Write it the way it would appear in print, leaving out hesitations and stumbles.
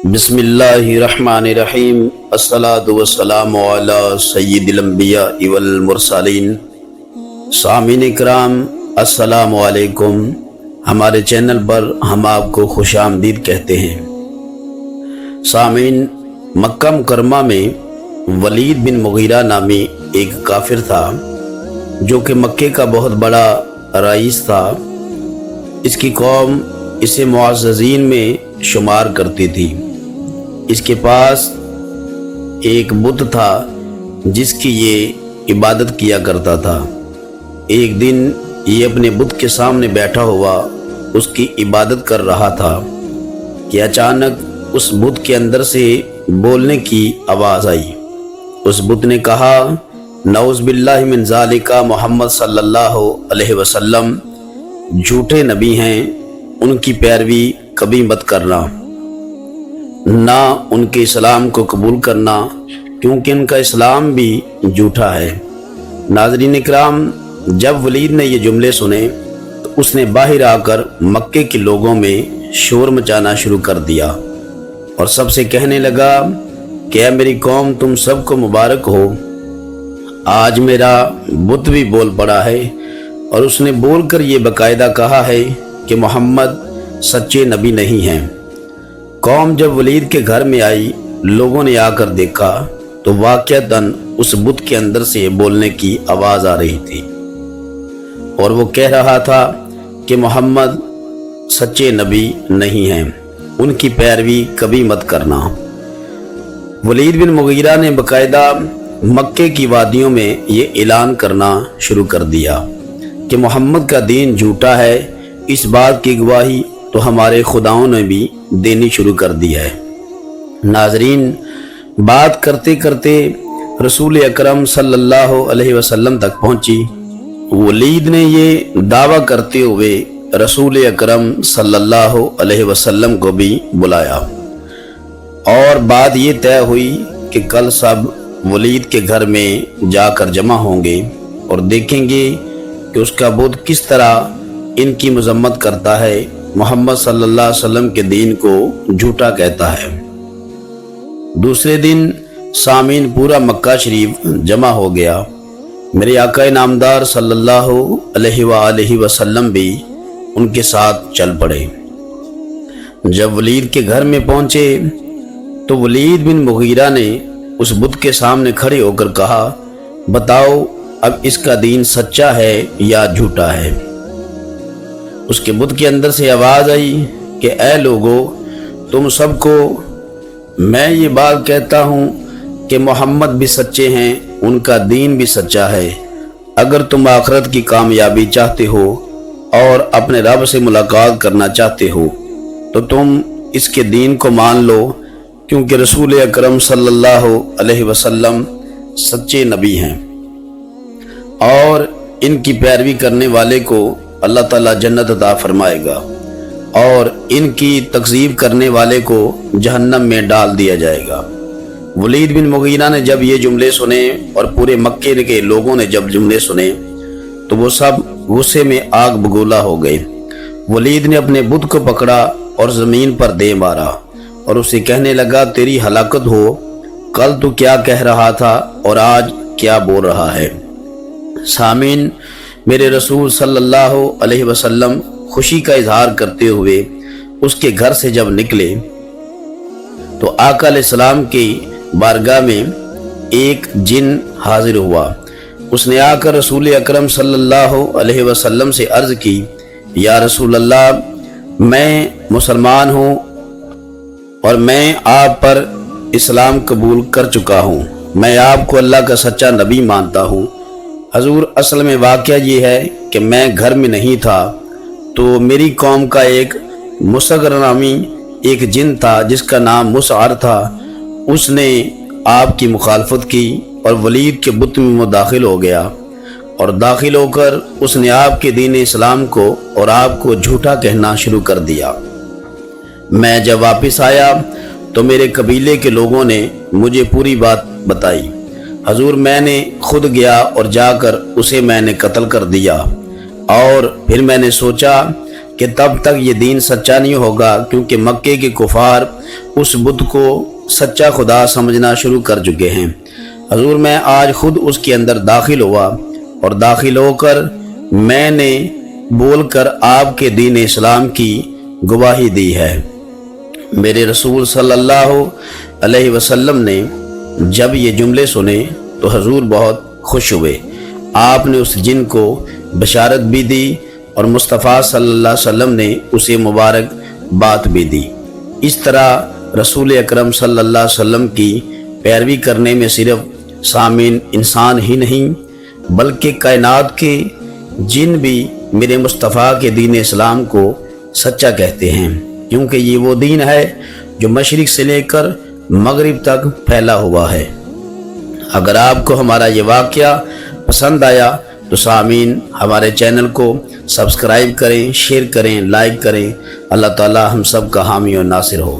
بسم اللہ الرحمن الرحیم الصلاۃ والسلام علی سید الانبیاء والمرسلین۔ سامعین اکرام السلام علیکم۔ ہمارے چینل پر ہم آپ کو خوش آمدید کہتے ہیں۔ سامعین، مکہ مکرمہ میں ولید بن مغیرہ نامی ایک کافر تھا جو کہ مکے کا بہت بڑا رئیس تھا۔ اس کی قوم اسے معززین میں شمار کرتی تھی۔ اس کے پاس ایک بت تھا جس کی یہ عبادت کیا کرتا تھا۔ ایک دن یہ اپنے بت کے سامنے بیٹھا ہوا اس کی عبادت کر رہا تھا کہ اچانک اس بت کے اندر سے بولنے کی آواز آئی۔ اس بت نے کہا، نعوذ باللہ من ذالک، محمد صلی اللہ علیہ وسلم جھوٹے نبی ہیں، ان کی پیروی کبھی مت کرنا، نہ ان کے اسلام کو قبول کرنا، کیونکہ ان کا اسلام بھی جھوٹا ہے۔ ناظرین اکرام، جب ولید نے یہ جملے سنے تو اس نے باہر آ کر مکے کے لوگوں میں شور مچانا شروع کر دیا اور سب سے کہنے لگا کہ اے میری قوم، تم سب کو مبارک ہو، آج میرا بت بھی بول پڑا ہے۔ اور اس نے بول کر یہ باقاعدہ کہا ہے کہ محمد سچے نبی نہیں ہیں۔ قوم جب ولید کے گھر میں آئی، لوگوں نے آ کر دیکھا تو واقعتاً اس بت کے اندر سے بولنے کی آواز آ رہی تھی اور وہ کہہ رہا تھا کہ محمد سچے نبی نہیں ہیں، ان کی پیروی کبھی مت کرنا۔ ولید بن مغیرہ نے باقاعدہ مکے کی وادیوں میں یہ اعلان کرنا شروع کر دیا کہ محمد کا دین جھوٹا ہے۔ اس بات کی گواہی تو ہمارے خداؤں نے بھی دینی شروع کر دی ہے۔ ناظرین، بات کرتے کرتے رسول اکرم صلی اللہ علیہ وسلم تک پہنچی۔ ولید نے یہ دعویٰ کرتے ہوئے رسول اکرم صلی اللہ علیہ وسلم کو بھی بلایا اور بات یہ طے ہوئی کہ کل سب ولید کے گھر میں جا کر جمع ہوں گے اور دیکھیں گے کہ اس کا بت کس طرح ان کی مذمت کرتا ہے، محمد صلی اللہ علیہ وسلم کے دین کو جھوٹا کہتا ہے۔ دوسرے دن سامعین پورا مکہ شریف جمع ہو گیا۔ میرے آقا نامدار صلی اللہ علیہ وآلہ وسلم بھی ان کے ساتھ چل پڑے۔ جب ولید کے گھر میں پہنچے تو ولید بن مغیرہ نے اس بت کے سامنے کھڑے ہو کر کہا، بتاؤ اب اس کا دین سچا ہے یا جھوٹا ہے؟ اس کے بت کے اندر سے آواز آئی کہ اے لوگو، تم سب کو میں یہ بات کہتا ہوں کہ محمد بھی سچے ہیں، ان کا دین بھی سچا ہے۔ اگر تم آخرت کی کامیابی چاہتے ہو اور اپنے رب سے ملاقات کرنا چاہتے ہو تو تم اس کے دین کو مان لو، کیونکہ رسول اکرم صلی اللہ علیہ وسلم سچے نبی ہیں اور ان کی پیروی کرنے والے کو اللہ تعالیٰ جنت عطا فرمائے گا اور ان کی تکذیب کرنے والے کو جہنم میں ڈال دیا جائے گا۔ ولید بن مغیرہ نے جب یہ جملے سنے اور پورے مکے کے لوگوں نے جب جملے سنے تو وہ سب غصے میں آگ بگولا ہو گئے۔ ولید نے اپنے بت کو پکڑا اور زمین پر دے مارا اور اسے کہنے لگا، تیری ہلاکت ہو، کل تو کیا کہہ رہا تھا اور آج کیا بول رہا ہے؟ سامعین، میرے رسول صلی اللہ علیہ وسلم خوشی کا اظہار کرتے ہوئے اس کے گھر سے جب نکلے تو آقا علیہ السلام کی بارگاہ میں ایک جن حاضر ہوا۔ اس نے آ کر رسول اکرم صلی اللہ علیہ وسلم سے عرض کی، یا رسول اللہ، میں مسلمان ہوں اور میں آپ پر اسلام قبول کر چکا ہوں، میں آپ کو اللہ کا سچا نبی مانتا ہوں۔ حضور، اصل میں واقعہ یہ ہے کہ میں گھر میں نہیں تھا تو میری قوم کا ایک مسغر نامی ایک جن تھا جس کا نام مسعر تھا، اس نے آپ کی مخالفت کی اور ولید کے بت میں داخل ہو گیا اور داخل ہو کر اس نے آپ کے دین اسلام کو اور آپ کو جھوٹا کہنا شروع کر دیا۔ میں جب واپس آیا تو میرے قبیلے کے لوگوں نے مجھے پوری بات بتائی۔ حضور، میں نے خود گیا اور جا کر اسے میں نے قتل کر دیا اور پھر میں نے سوچا کہ تب تک یہ دین سچا نہیں ہوگا، کیونکہ مکے کے کفار اس بت کو سچا خدا سمجھنا شروع کر چکے ہیں۔ حضور میں آج خود اس کے اندر داخل ہوا، اور داخل ہو کر میں نے بول کر آپ کے دین اسلام کی گواہی دی ہے۔ میرے رسول صلی اللہ علیہ وسلم نے جب یہ جملے سنے تو حضور بہت خوش ہوئے۔ آپ نے اس جن کو بشارت بھی دی اور مصطفیٰ صلی اللہ علیہ وسلم نے اسے مبارک بات بھی دی۔ اس طرح رسول اکرم صلی اللہ علیہ وسلم کی پیروی کرنے میں صرف سامعین انسان ہی نہیں بلکہ کائنات کے جن بھی میرے مصطفیٰ کے دین اسلام کو سچا کہتے ہیں، کیونکہ یہ وہ دین ہے جو مشرق سے لے کر مغرب تک پھیلا ہوا ہے۔ اگر آپ کو ہمارا یہ واقعہ پسند آیا تو سامعین ہمارے چینل کو سبسکرائب کریں، شیئر کریں، لائک کریں۔ اللہ تعالی ہم سب کا حامی و ناصر ہو۔